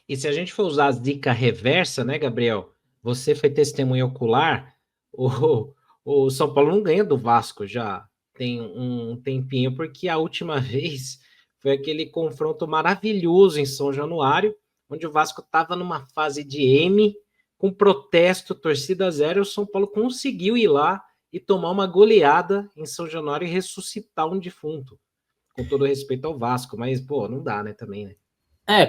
E se a gente for usar a dica reversa, né, Gabriel? Você foi testemunha ocular, o, o São Paulo não ganha do Vasco já tem um tempinho, porque a última vez foi aquele confronto maravilhoso em São Januário, onde o Vasco estava numa fase de M, com protesto, torcida zero, e o São Paulo conseguiu ir lá e tomar uma goleada em São Januário e ressuscitar um defunto. Com todo respeito ao Vasco, mas, pô, não dá, né, também, né?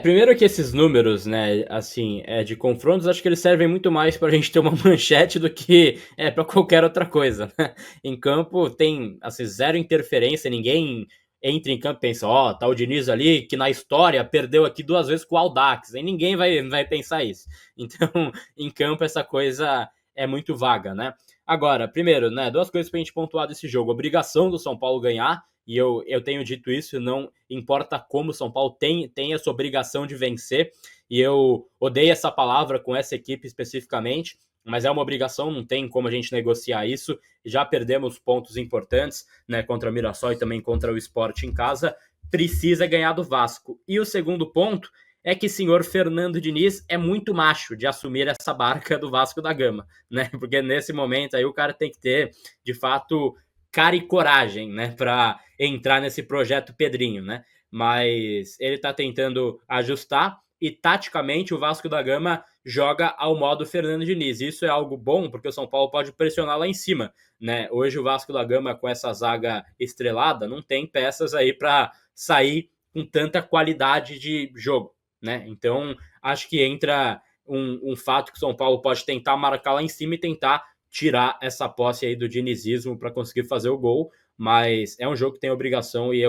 Primeiro que esses números, né, assim, de confrontos, acho que eles servem muito mais pra gente ter uma manchete do que pra qualquer outra coisa, né? Em campo tem, assim, zero interferência, ninguém entra em campo e pensa, ó, tá o Diniz ali, que na história perdeu aqui 2 vezes com o Audax, e ninguém vai pensar isso. Então, em campo essa coisa é muito vaga, né? Agora, primeiro, né, 2 coisas pra gente pontuar desse jogo. Obrigação do São Paulo ganhar, e eu tenho dito isso, não importa como o São Paulo tem essa obrigação de vencer, e eu odeio essa palavra com essa equipe especificamente, mas é uma obrigação, não tem como a gente negociar isso. Já perdemos pontos importantes, né, contra o Mirassol e também contra o Sport em casa, precisa ganhar do Vasco. E o segundo ponto é que o senhor Fernando Diniz é muito macho de assumir essa barca do Vasco da Gama, né? Porque nesse momento aí o cara tem que ter, de fato, cara e coragem, né, para entrar nesse projeto Pedrinho, né? Mas ele tá tentando ajustar e taticamente o Vasco da Gama joga ao modo Fernando Diniz. Isso é algo bom porque o São Paulo pode pressionar lá em cima, né? Hoje o Vasco da Gama com essa zaga estrelada não tem peças aí para sair com tanta qualidade de jogo, né? Então acho que entra um fato que o São Paulo pode tentar marcar lá em cima e tentar tirar essa posse aí do dinizismo para conseguir fazer o gol, mas é um jogo que tem obrigação e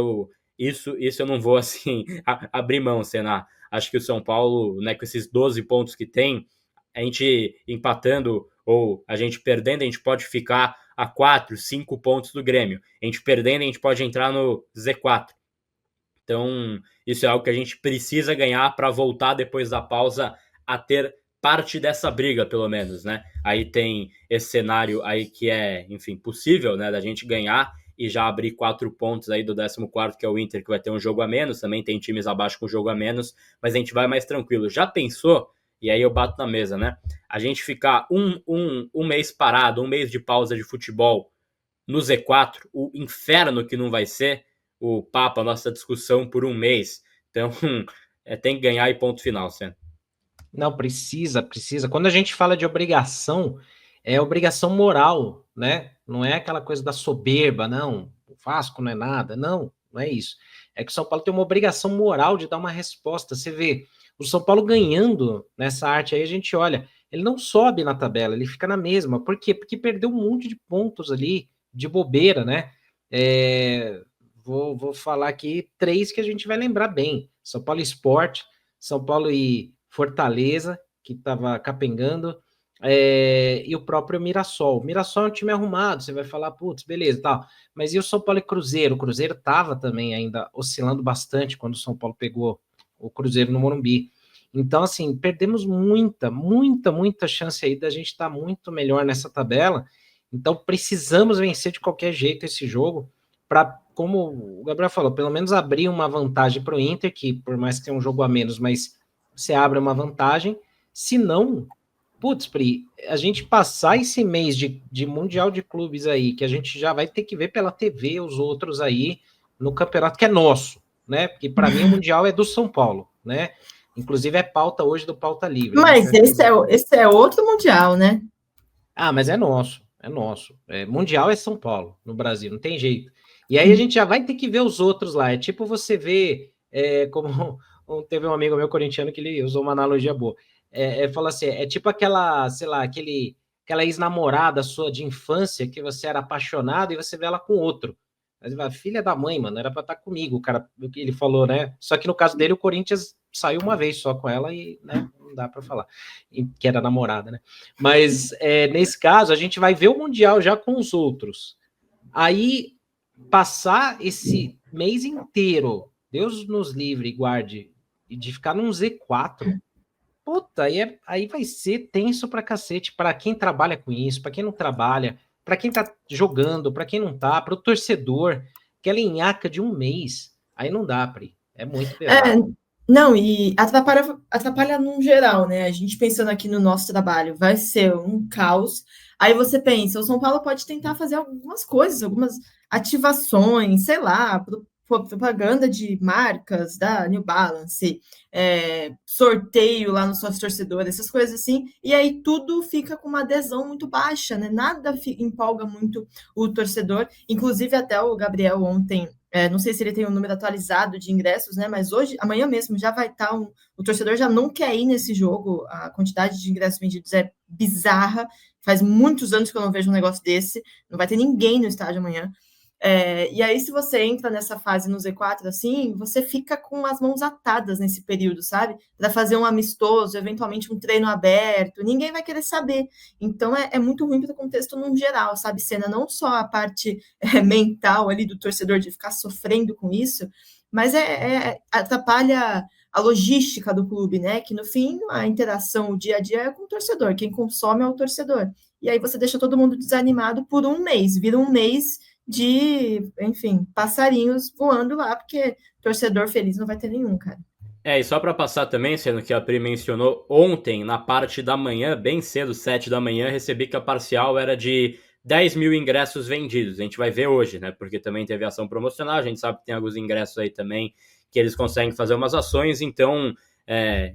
isso eu não vou assim abrir mão, Senna. Acho que o São Paulo, né, com esses 12 pontos que tem, a gente empatando ou a gente perdendo, a gente pode ficar a 4, 5 pontos do Grêmio. A gente perdendo, a gente pode entrar no Z4. Então, isso é algo que a gente precisa ganhar para voltar depois da pausa a ter parte dessa briga, pelo menos, né? Aí tem esse cenário aí que é, enfim, possível, né, da gente ganhar e já abrir 4 pontos aí do 14º, que é o Inter, que vai ter um jogo a menos, também tem times abaixo com jogo a menos, mas a gente vai mais tranquilo. Já pensou, e aí eu bato na mesa, né? A gente ficar um mês parado, um mês de pausa de futebol no Z4, o inferno que não vai ser o papo, a nossa discussão por um mês. Então, tem que ganhar e ponto final, Sam. Não, precisa, precisa. Quando a gente fala de obrigação, é obrigação moral, né? Não é aquela coisa da soberba, não. O Vasco não é nada, não, não é isso. É que o São Paulo tem uma obrigação moral de dar uma resposta. Você vê, o São Paulo ganhando nessa arte aí, a gente olha, ele não sobe na tabela, ele fica na mesma. Por quê? Porque perdeu um monte de pontos ali, de bobeira, né? Vou falar aqui 3 que a gente vai lembrar bem: São Paulo Sport, São Paulo e Fortaleza, que estava capengando, e o próprio Mirassol. O Mirassol é um time arrumado, você vai falar, putz, beleza, tal. Mas e o São Paulo e Cruzeiro? O Cruzeiro estava também ainda oscilando bastante quando o São Paulo pegou o Cruzeiro no Morumbi. Então, assim, perdemos muita chance aí da gente estar muito melhor nessa tabela. Então, precisamos vencer de qualquer jeito esse jogo para, como o Gabriel falou, pelo menos abrir uma vantagem para o Inter, que por mais que tenha um jogo a menos, mas você abre uma vantagem. Se não, putz, Pri, a gente passar esse mês de Mundial de Clubes aí, que a gente já vai ter que ver pela TV os outros aí no campeonato que é nosso, né? Porque para mim o Mundial é do São Paulo, né? Inclusive é pauta hoje do Pauta Livre, a gente Mas vai fazer. esse é outro mundial, né? Ah, mas é nosso, é nosso. Mundial é São Paulo, no Brasil, não tem jeito. E aí a gente já vai ter que ver os outros lá. É tipo você ver, como teve um amigo meu corintiano que ele usou uma analogia boa. Fala assim, é tipo aquela, sei lá, aquela ex-namorada sua de infância que você era apaixonado e você vê ela com outro. Mas ele fala, filha da mãe, mano, era pra estar comigo, o cara, o que ele falou, né? Só que no caso dele, o Corinthians saiu uma vez só com ela e, né, não dá pra falar. Que era namorada, né? Mas nesse caso, a gente vai ver o Mundial já com os outros. Aí, passar esse mês inteiro, Deus nos livre e guarde, de ficar num Z4, puta, aí vai ser tenso pra cacete, pra quem trabalha com isso, pra quem não trabalha, pra quem tá jogando, pra quem não tá, pro torcedor, aquela enhaca de um mês, aí não dá, Pri, é muito É, pesado. Não, e atrapalha num geral, né? A gente pensando aqui no nosso trabalho, vai ser um caos. Aí você pensa, o São Paulo pode tentar fazer algumas coisas, algumas ativações, sei lá, propaganda de marcas da New Balance, sorteio lá no sócio torcedor, essas coisas assim, e aí tudo fica com uma adesão muito baixa, né? Nada empolga muito o torcedor. Inclusive, até o Gabriel ontem. Não sei se ele tem um número atualizado de ingressos, né? Mas hoje, amanhã mesmo, já vai estar o torcedor já não quer ir nesse jogo. A quantidade de ingressos vendidos é bizarra. Faz muitos anos que eu não vejo um negócio desse. Não vai ter ninguém no estádio amanhã. E aí, se você entra nessa fase no Z4, assim, você fica com as mãos atadas nesse período, sabe? Para fazer um amistoso, eventualmente um treino aberto, ninguém vai querer saber. Então, é muito ruim para o contexto num geral, sabe, Senna? Não só a parte mental ali do torcedor de ficar sofrendo com isso, mas atrapalha a logística do clube, né? Que no fim, a interação, o dia a dia é com o torcedor, quem consome é o torcedor. E aí você deixa todo mundo desanimado por um mês, vira um mês de, enfim, passarinhos voando lá, porque torcedor feliz não vai ter nenhum, cara. E só para passar também, sendo que a Pri mencionou ontem, na parte da manhã, bem cedo, 7 da manhã, recebi que a parcial era de 10 mil ingressos vendidos. A gente vai ver hoje, né? Porque também teve ação promocional, a gente sabe que tem alguns ingressos aí também que eles conseguem fazer umas ações, então,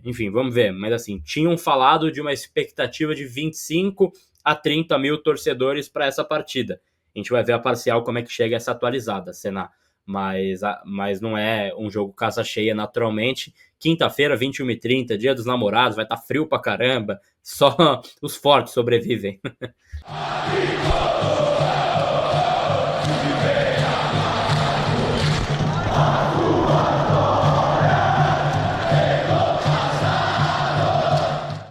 enfim, vamos ver. Mas assim, tinham falado de uma expectativa de 25 a 30 mil torcedores para essa partida. A gente vai ver a parcial como é que chega essa atualizada, Senna. Mas não é um jogo casa cheia naturalmente. Quinta-feira, 21h30, dia dos namorados, vai estar frio pra caramba. Só os fortes sobrevivem.